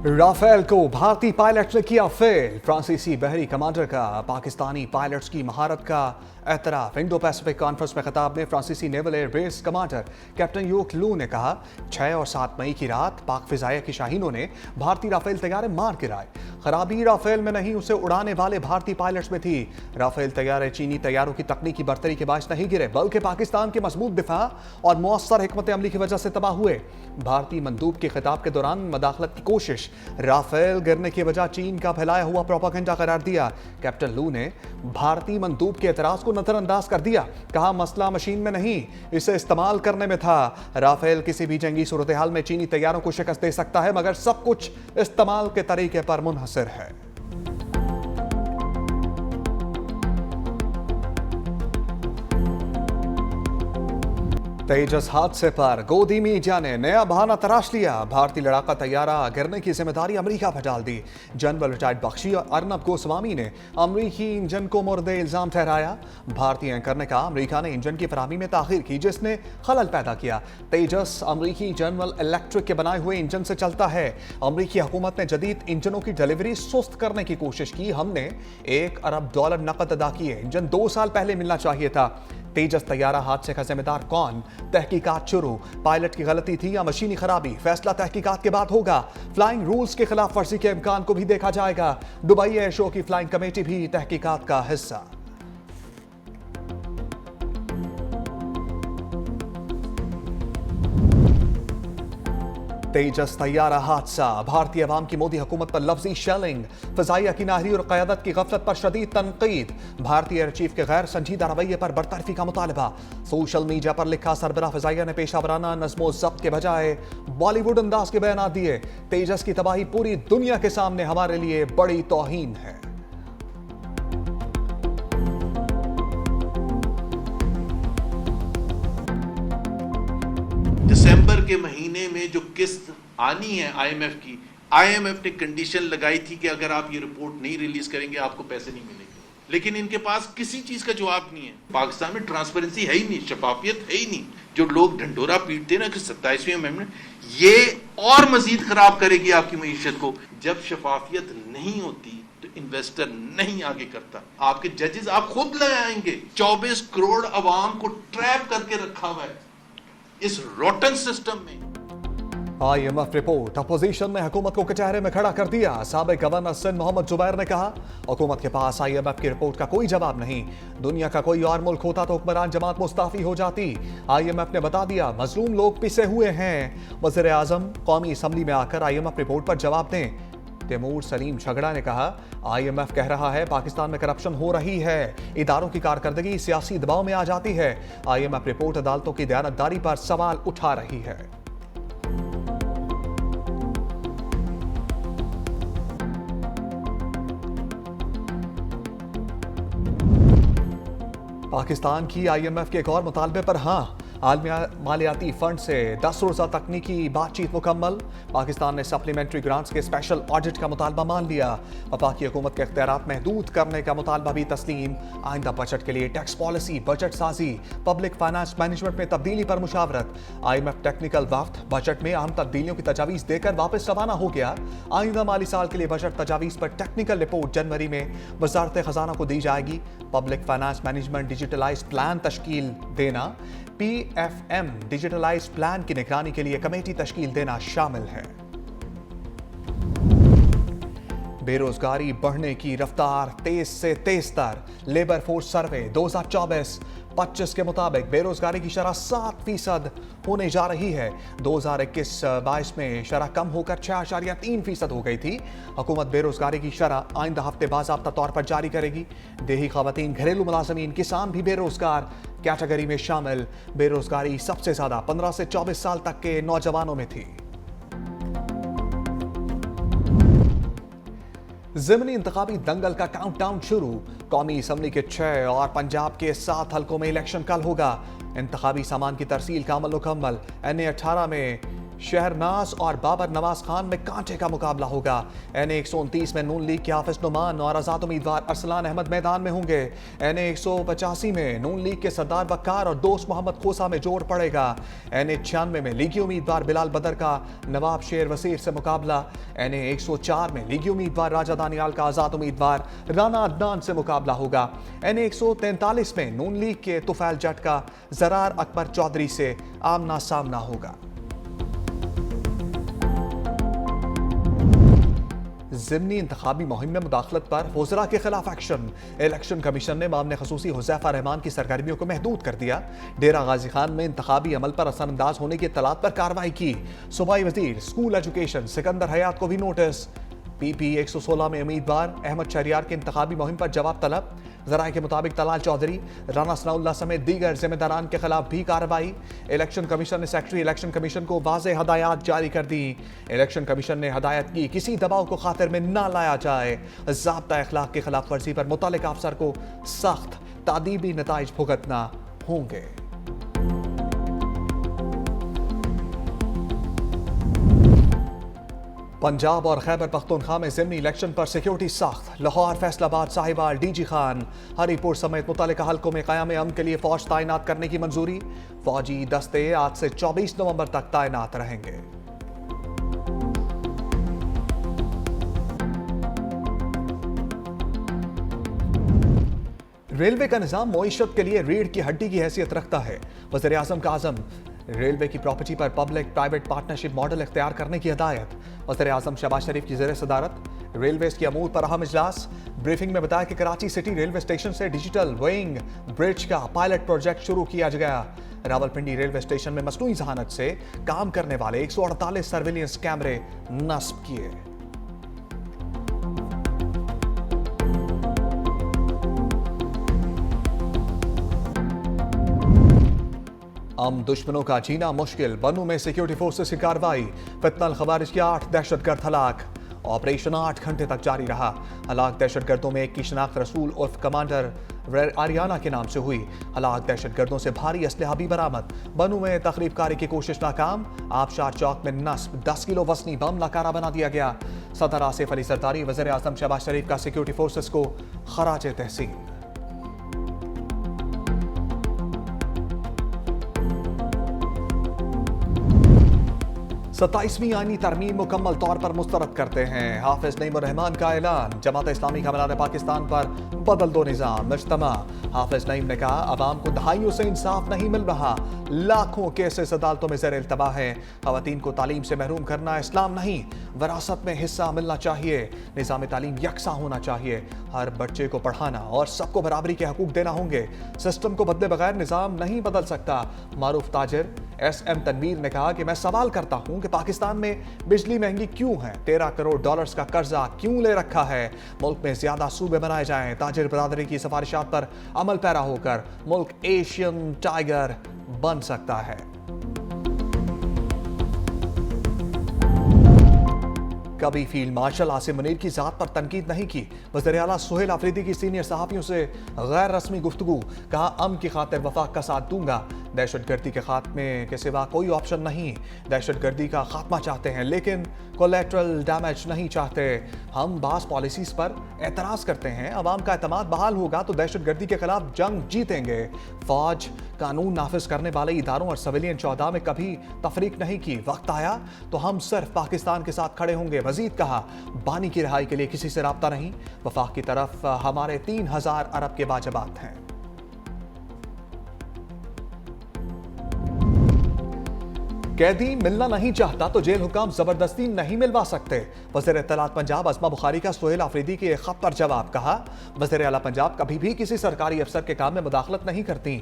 Rafale को भारतीय pilot ने किया फेल। फ्रांसीसी बहरी कमांडर का पाकिस्तानी पायलट्स की महारत का एतराफ। इंडो पैसिफिक कॉन्फ्रेंस में खिताब में फ्रांसीसी naval air base commander captain योक लू ने कहा, 6 और 7 मई की रात पाक फिजाइया की शाहीनों ने भारतीय राफेल तैयारे मार गिराए। खराबी राफेल में नहीं, उसे उड़ाने वाले भारतीय पायलट्स में थी। राफेल तैयारे चीनी तैयारों की तकनीकी बर्तरी के बायस नहीं गिरे, बल्कि पाकिस्तान के मजबूत दिफा और मौसर हिकमत अमली की वजह से तबाह हुए। भारतीय मंदूब के खिताब के दौरान मदाखलत की कोशिश राफेल गिरने की वजह चीन का फैलाया हुआ प्रोपेगेंडा करार दिया। कैप्टन लू ने भारतीय मंदूब के एतराज को नजरअंदाज कर दिया। कहा, मसला मशीन में नहीं, इसे इस्तेमाल करने में था। राफेल किसी भी जंगी सूरत हाल में चीनी तैयारों को शिकस्त दे सकता है, मगर सब कुछ इस्तेमाल के तरीके पर मुनहसर है। तेजस हादसे पर गोदी मीडिया ने नया बहाना तराश लिया। भारतीय लड़ाका तैयारा गिरने की जिम्मेदारी अमेरिका पर डाल दी। जनरल रिटायर्ड बख्शी और अर्नब गोस्वामी ने अमेरिकी इंजन को मोर्दे इल्जाम ठहराया। भारतीय एंकर ने कहा, अमेरिका ने इंजन की फराहमी में ताखीर की, जिसने खलल पैदा किया। तेजस अमेरिकी जनरल इलेक्ट्रिक के बनाए हुए इंजन से चलता है। अमेरिकी हुकूमत ने जदीद इंजनों की डिलीवरी सुस्त करने की कोशिश की। हमने $1 अरब नकद अदा किए। इंजन 2 साल पहले मिलना चाहिए था। तेजस तैयारा हादसे का जिम्मेदार कौन? तहकीकात शुरू। पायलट की गलती थी या मशीनी खराबी? फैसला तहकीकात के बाद होगा। फ्लाइंग रूल्स के खिलाफ वर्जी के इम्कान को भी देखा जाएगा। दुबई एयर शो की फ्लाइंग कमेटी भी तहकीकात का हिस्सा। तेजस तैयारा हादसा, भारतीय अवाम की मोदी हुकूमत पर लफ्जी शेलिंग, फिजाइया की नाहरी और क़यादत की गफलत पर शदीद तनकीद। भारतीय एयर चीफ के गैर संजीदा रवैये पर बरतरफी का मुतालबा। सोशल मीडिया पर लिखा, सरबराह फिजाइया ने पेशावराना नज़्मो ज़ब्त के बजाय बॉलीवुड अंदाज के बयान दिए। तेजस की तबाही पूरी दुनिया के सामने हमारे लिए बड़ी तौहीन है। दिसंबर के महीने में जो किस्त आनी है आईएमएफ की, आईएमएफ ने कंडीशन लगाई थी कि अगर आप ये रिपोर्ट नहीं रिलीज करेंगे आपको पैसे नहीं मिलेंगे, लेकिन इनके पास किसी चीज का जवाब नहीं है। पाकिस्तान में ट्रांसपेरेंसी है ही नहीं, शफाफियत है ही नहीं। जो लोग ढंढोरा पीटते हैं ना कि 27वीं अमेंडमेंट, ये और मजीद खराब करेगी आपकी मईशत को। जब शफाफियत नहीं होती तो इन्वेस्टर नहीं आगे करता। आपके जजेस आप खुद ले आएंगे। 24 करोड़ अवाम को ट्रैप करके रखा हुआ है इस रोटन सिस्टम में। IMF रिपोर्ट, अपोजिशन ने हुकूमत को कचहरे में खड़ा कर दिया। साबिक गवर्नर सिंध मोहम्मद जुबैर ने कहा, हुकूमत के पास IMF की रिपोर्ट का कोई जवाब नहीं। दुनिया का कोई और मुल्क होता तो हुक्मरान जमात मुस्ताफी हो जाती। IMF ने बता दिया, मजलूम लोग पिसे हुए हैं। वज़ीर आज़म कौमी असम्बली में आकर IMF रिपोर्ट पर जवाब दें। तैमूर सलीम झगड़ा ने कहा, IMF कह रहा है पाकिस्तान में करप्शन हो रही है, इदारों की कारकर्दगी सियासी दबाव में आ जाती है। IMF रिपोर्ट अदालतों की दयानतदारी पर सवाल उठा रही है। पाकिस्तान की IMF के एक और मुतालबे पर हाँ, आलमी मालियाती फंड से 10 रोज़ा तकनीकी बातचीत मुकम्मल। पाकिस्तान ने सप्लीमेंट्री ग्रांट्स के स्पेशल ऑडिट का मुतालबा मान लिया। वफाकी हुकूमत के इख्तियारात महदूद करने का मुतालबा भी तस्लीम। आइंदा बजट के लिए टैक्स पॉलिसी, बजट साजी, पब्लिक फाइनेंस मैनेजमेंट में तब्दीली पर मुशावरत। IMF टेक्निकल वफ्द बजट में अहम तब्दीलियों की तजावीज़ देकर वापस रवाना हो गया। आइंदा माली साल के लिए बजट तजावीज़ पर टेक्निकल रिपोर्ट जनवरी में वजारत खजाना को दी जाएगी। Public finance management digitalize plan तश्कील देना, PFM डिजिटलाइज प्लान की निगरानी के लिए कमेटी तश्कील देना शामिल है। बेरोजगारी बढ़ने की रफ्तार तेज से तेज तर। लेबर फोर्स सर्वे 2024-25 के मुताबिक बेरोजगारी की शरह 7% होने जा रही है। 2021-22 में शरह कम होकर 6.3% हो गई थी। हुकूमत बेरोजगारी की शरह आइंदा हफ्ते बाज़ाब्ता तौर पर जारी करेगी। देही खवातीन, घरेलू मुलाजमीन, किसान भी बेरोजगार कैटेगरी में शामिल। बेरोजगारी सबसे ज्यादा 15 से 24 साल तक के नौजवानों में थी। ज़िमनी इंतखाबी दंगल का काउंटडाउन शुरू। कौमी असम्बली के 6 और पंजाब के 7 हलकों में इलेक्शन कल होगा। इंतखाबी सामान की तरसील का अमल मुकम्मल। NA 18 में शहरनाज और बाबर नवाज खान में कांटे का मुकाबला होगा। NA 129 में नून लीग के हाफिज नुमान और आजाद उम्मीदवार अरसलान अहमद मैदान में होंगे। NA 185 में नून लीग के सरदार वक्कार और दोस्त मोहम्मद खोसा में जोड़ पड़ेगा। NA 96 में लीगी उम्मीदवार बिलाल बदर का नवाब शेर वसीर से मुकाबला। NA 104 में लीगी उम्मीदवार राजा दानियाल का आजाद उम्मीदवार राना अदनान से मुकाबला होगा। NA 143 में नून लीग के तुफैल जट का जरार अकबर चौधरी से आमना सामना होगा। ज़िमनी इंतखाबी मुहिम में मुदाखलत पर वज़रा के खिलाफ एक्शन। इलेक्शन कमीशन ने मामले खसूसी हुज़ैफा रहमान की सरगर्मियों को महदूद कर दिया। डेरा गाजी खान में इंतखाबी अमल पर असरअंदाज होने की इत्तलात पर कार्रवाई की। सूबाई वज़ीर स्कूल एजुकेशन सिकंदर हयात को भी नोटिस। PP 116 में उम्मीदवार अहमद शहरियार के इंतखाबी मुहिम पर जवाब तलब। ज़राए के मुताबिक तलाल चौधरी, राना सनाउल्लाह समेत दीगर जिम्मेदारान के खिलाफ भी कार्रवाई। इलेक्शन कमीशन ने सेक्रेटरी इलेक्शन कमीशन को वाज़ेह हदायत जारी कर दी। इलेक्शन कमीशन ने हदायत की किसी दबाव को खातिर में ना लाया जाए। ज़ाब्ता अखलाक की खिलाफ वर्जी पर मुतल्लिक़ अफसर को सख्त तादीबी नताइज भुगतना होंगे। पंजाब और खैबर पख्तूनख्वा में ज़िमनी इलेक्शन पर सिक्योरिटी सख्त। लाहौर, फैसलाबाद, साहिवाल, DG खान, हरीपुर समेत मुतल्लिका हल्कों में क़याम अमन के लिए फ़ौज तैनात करने की मंजूरी। फ़ौजी दस्ते आज से 24 नवंबर तक तैनात रहेंगे। रेलवे का निज़ाम मईशत के लिए रीढ़ की हड्डी की हैसियत रखता है। वज़ीर आज़म का आज़म, रेलवे की प्रॉपर्टी पर पब्लिक प्राइवेट पार्टनरशिप मॉडल इख्तियार करने की हिदायत। वज़ीर आज़म शहबाज शरीफ की ज़ेर सदारत रेलवे की अमूर पर अहम इजलास। ब्रीफिंग में बताया कि कराची सिटी रेलवे स्टेशन से डिजिटल वेइंग ब्रिज का पायलट प्रोजेक्ट शुरू किया गया। रावलपिंडी रेलवे स्टेशन में मसनूई जहानत से काम करने वाले 148 सर्विलियंस कैमरे नस्ब किए। दुश्मनों का जीना मुश्किल, बनू में सिक्योरिटी फोर्सेस की कार्रवाई। फितनल खवारिज के 8 दहशतगर्द हलाक। ऑपरेशन 8 घंटे तक जारी रहा। हलाक दहशतगर्दों में एक की शनाख्त रसूल उर्फ कमांडर आरियाना के नाम से हुई। हलाक दहशतगर्दों से भारी असलहा भी बरामद। बनू में तखरीबकारी की कोशिश नाकाम। आबशार चौक में नस्ब 10 किलो वजनी बम नकारा बना दिया गया। सदर आसिफ अली सरदारी वज़ीर आज़म शहबाज शरीफ का सिक्योरिटी फोर्सेस को खराज तहसीन। 27वीं आईनी तरमीम मुकम्मल तौर पर मुस्तरद करते हैं। हाफिज नईमुर रहमान का ऐलान। जमात इस्लामी का मीनार पाकिस्तान पर बदल दो निज़ाम इज्तिमा। हाफिज नईम ने कहा अवाम को दहाइयों से इंसाफ नहीं मिल रहा। लाखों केसेस अदालतों में ज़ेर इल्तबा है। ख़वातीन को तालीम से महरूम करना इस्लाम नहीं, विरासत में हिस्सा मिलना चाहिए। निज़ाम तालीम यकसा होना चाहिए। हर बच्चे को पढ़ाना और सबको बराबरी के हकूक देना होंगे। सिस्टम को बदले बगैर निज़ाम नहीं बदल सकता। मारूफ ताजिर SM तनवीर ने कहा कि मैं सवाल करता हूं कि पाकिस्तान में बिजली महंगी क्यों है, 13 करोड़ डॉलर्स का कर्जा क्यों ले रखा है। मुल्क में ज्यादा सूबे बनाए जाएं। ताजिर बरादरी की सिफारिशात पर अमल पैरा होकर मुल्क एशियन टाइगर बन सकता है। कभी फील्ड मार्शल आसिम मुनीर की जात पर तनकीद नहीं की। वज़ीर आला सुहेल आफरीदी की सीनियर सहाफ़ियों से गैर रस्मी गुफ्तगू। कहा अमन की खातिर वफाक का साथ दूंगा। दहशतगर्दी के खात्मे के सिवा कोई ऑप्शन नहीं। दहशतगर्दी का खात्मा चाहते हैं लेकिन कोलेट्रल डैमेज नहीं चाहते। हम बास पॉलिसीज पर एतराज़ करते हैं। अवाम का एतमाद बहाल होगा तो दहशतगर्दी के खिलाफ जंग जीतेंगे। फौज कानून नाफिज करने वाले इदारों और सिविलियन चौदह में कभी तफरीक नहीं की। वक्त आया तो हम सिर्फ पाकिस्तान के साथ खड़े होंगे। मजीद कहा बानी की रिहाई के लिए किसी से राब्ता नहीं। वफाक की तरफ हमारे 3000 अरब के वाजबात हैं। कैदी मिलना नहीं चाहता तो जेल हुकाम जबरदस्ती नहीं मिलवा सकते। वज़ीर इत्तलात पंजाब अस्मा बुखारी का सुहेल आफरीदी के एक खत पर जवाब। कहा वज़ीर आला पंजाब कभी भी किसी सरकारी अफसर के काम में मुदाखलत नहीं करती।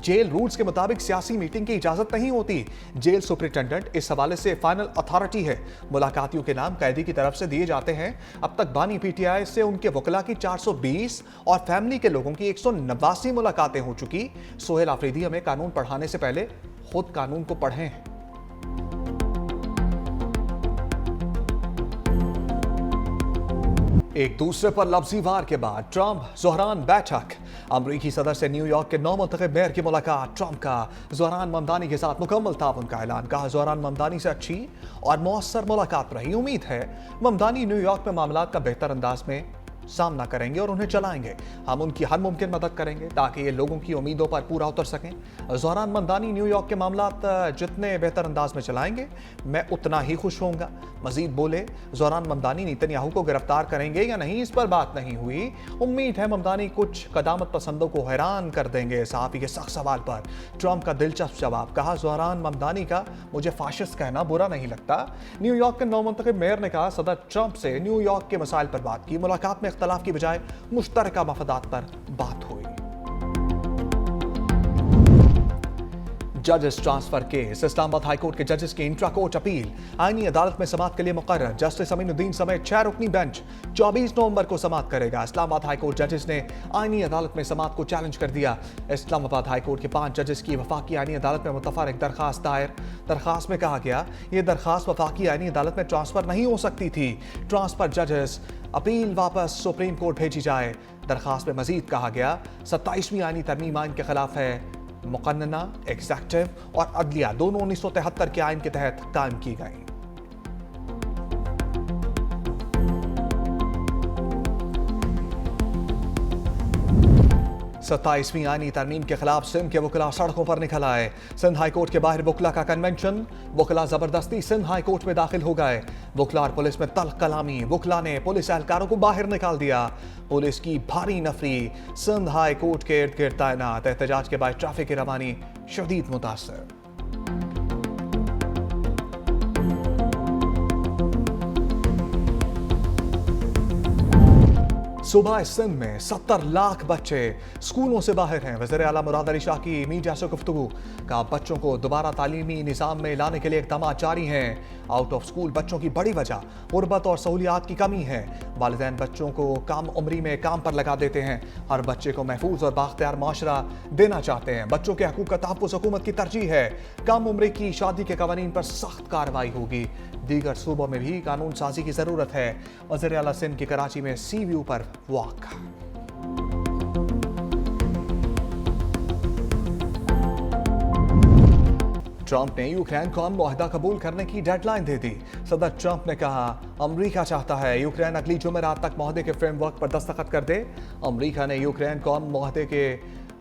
जेल रूल्स के मुताबिक सियासी मीटिंग की इजाजत नहीं होती। जेल सुपरिटेंडेंट इस हवाले से फाइनल अथॉरिटी है। मुलाकातियों के नाम कैदी की तरफ से दिए जाते हैं। अब तक बानी PTI से उनके वकला की 420 और फैमिली के लोगों की 189 मुलाकातें हो चुकी। सुहेल आफरीदी हमें कानून पढ़ाने से पहले खुद कानून को पढ़ें। एक दूसरे पर लफ्जी वार के बाद ट्रंप ज़ोहरान बैठक। अमरीकी सदर से न्यूयॉर्क के नौ मुंतखब मेयर की मुलाकात। ट्रंप का ज़ोहरान ममदानी के साथ मुकम्मल ताउन का ऐलान। कहा ज़ोहरान ममदानी से अच्छी और मौसर मुलाकात रही। उम्मीद है ममदानी न्यूयॉर्क में मामलात का बेहतर अंदाज में सामना करेंगे और उन्हें चलाएंगे। हम उनकी हर मुमकिन मदद करेंगे ताकि ये लोगों की उम्मीदों पर पूरा उतर सकें। ज़ोहरान ममदानी न्यूयॉर्क के मामलात जितने बेहतर अंदाज में चलाएंगे मैं उतना ही खुश होऊंगा। मजीद बोले, ज़ोहरान ममदानी नेतन्याहू को गिरफ्तार करेंगे या नहीं इस पर बात नहीं हुई। उम्मीद है ममदानी कुछ कदामत पसंदों को हैरान कर देंगे। सहाफ़ी के सख्त सवाल पर ट्रंप का दिलचस्प जवाब। कहा, ज़ोहरान ममदानी का मुझे फाशिस्ट कहना बुरा नहीं लगता। न्यूयॉर्क के नौ मुंतखब मेयर ने कहा, सदर ट्रंप से न्यूयॉर्क के मसाइल पर बात की। मुलाकात में इख्तलाफ की बजाय मुश्तरका मफादात पर बात हुई। जजेस ट्रांसफर केस। इस्लामाबाद हाईकोर्ट के जजेस की इंट्रा कोर्ट अपील आईनी अदालत में समाअत के लिए मुकर्रर। जस्टिस अमीनुद्दीन समेत 6 रुकनी बेंच 24 नवंबर को समाअत करेगा। इस्लामाबाद हाईकोर्ट जजेस ने आईनी अदालत में समाअत को चैलेंज कर दिया। इस्लामाबाद हाईकोर्ट के 5 जजेस की वफाकी आईनी अदालत में मुतफर्रिक दरखास्त दायर। दरखास्त में कहा गया, ये दरखास्त वफाकी आईनी अदालत में ट्रांसफर नहीं हो सकती थी। ट्रांसफर जजेस अपील वापस सुप्रीम कोर्ट भेजी जाए। दरखास्त में मजीद कहा गया, 27वीं आईनी तरमीम आइन के खिलाफ है। मुकन्नना, एग्जेक्टिव और अदलिया दोनों 1973 के आइन के तहत कायम की गई। 27वीं आईनी तरमीम के खिलाफ सिंध के वकला सड़कों पर निकल आए। सिंध हाईकोर्ट के बाहर वकला का कन्वेंशन। वकला जबरदस्ती सिंध हाईकोर्ट में दाखिल हो गए। वकला और पुलिस में तल्ख कलामी। वकला ने पुलिस एहलकारों को बाहर निकाल दिया। पुलिस की भारी नफरी। सिंध हाईकोर्ट के इर्द गिर्द तैनात। एहतजाज के बाद ट्रैफिक की रवानी शदीद मुतासर। सूबा सिंध में 70 लाख बच्चे स्कूलों से बाहर हैं। वज़ीर आला मुराद अली शाह की मीडिया से गुफ्तगू। कहा, बच्चों को दोबारा तालीमी निज़ाम में लाने के लिए इक़दाम जारी हैं। आउट ऑफ स्कूल बच्चों की बड़ी वजह गुर्बत और सहूलियात की कमी है। वालिदैन बच्चों को कम उम्री में काम पर लगा देते हैं। हर बच्चे को महफूज और बाख्तियार माशरा देना चाहते हैं। बच्चों के हकूक़ का तहफ़्फ़ुज़ हुकूमत की तरजीह है। कम उम्र की शादी के कवानीन पर सख्त कार्रवाई होगी। दीगर सूबों में भी कानून साजी की ज़रूरत है। वज़ीर आला सिंध की कराची में सी व्यू पर वॉक। ट्रंप ने यूक्रेन को मुआहदा कबूल करने की डेडलाइन दे दी। सदर ट्रंप ने कहा, अमरीका चाहता है यूक्रेन अगली जुमेरात तक मुआहदे के फ्रेमवर्क पर दस्तखत कर दे। अमरीका ने यूक्रेन को मुआहदे के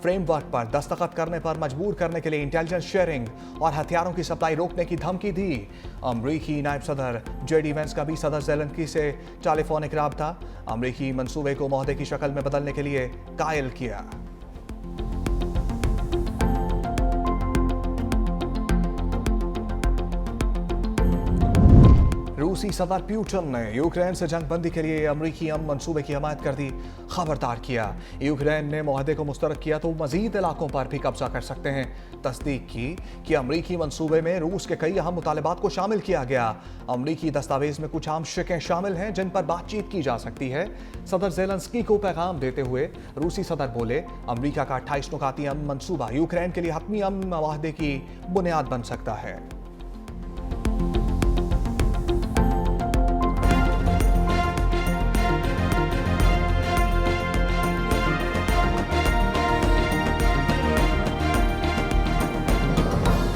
फ्रेमवर्क पर दस्तखत करने पर मजबूर करने के लिए इंटेलिजेंस शेयरिंग और हथियारों की सप्लाई रोकने की धमकी दी। अमरीकी नायब सदर जेडी वेंस का भी सदर ज़ेलेंस्की से टेलीफोनिक राब्ता। अमरीकी मंसूबे को मुआहदे की शक्ल में बदलने के लिए कायल किया। रूसी सदर पुतिन ने यूक्रेन से जंग बंदी के लिए अमरीकी मंसूबे की हमायत कर दी। खबरदार किया, यूक्रेन ने मुआहदे को मुस्तरद किया तो मजीद इलाकों पर भी कब्जा कर सकते हैं। तस्दीक की कि अमरीकी मंसूबे में रूस के कई अहम मुतालबात को शामिल किया गया। अमरीकी दस्तावेज में कुछ आम शिकें शामिल हैं जिन पर बातचीत की जा सकती है। सदर ज़ेलेंस्की को पैगाम देते हुए रूसी सदर बोले, अमरीका का 28 नुकाती अमन मंसूबा यूक्रेन के लिए हतमी अमन मुआहदे की बुनियाद बन सकता है।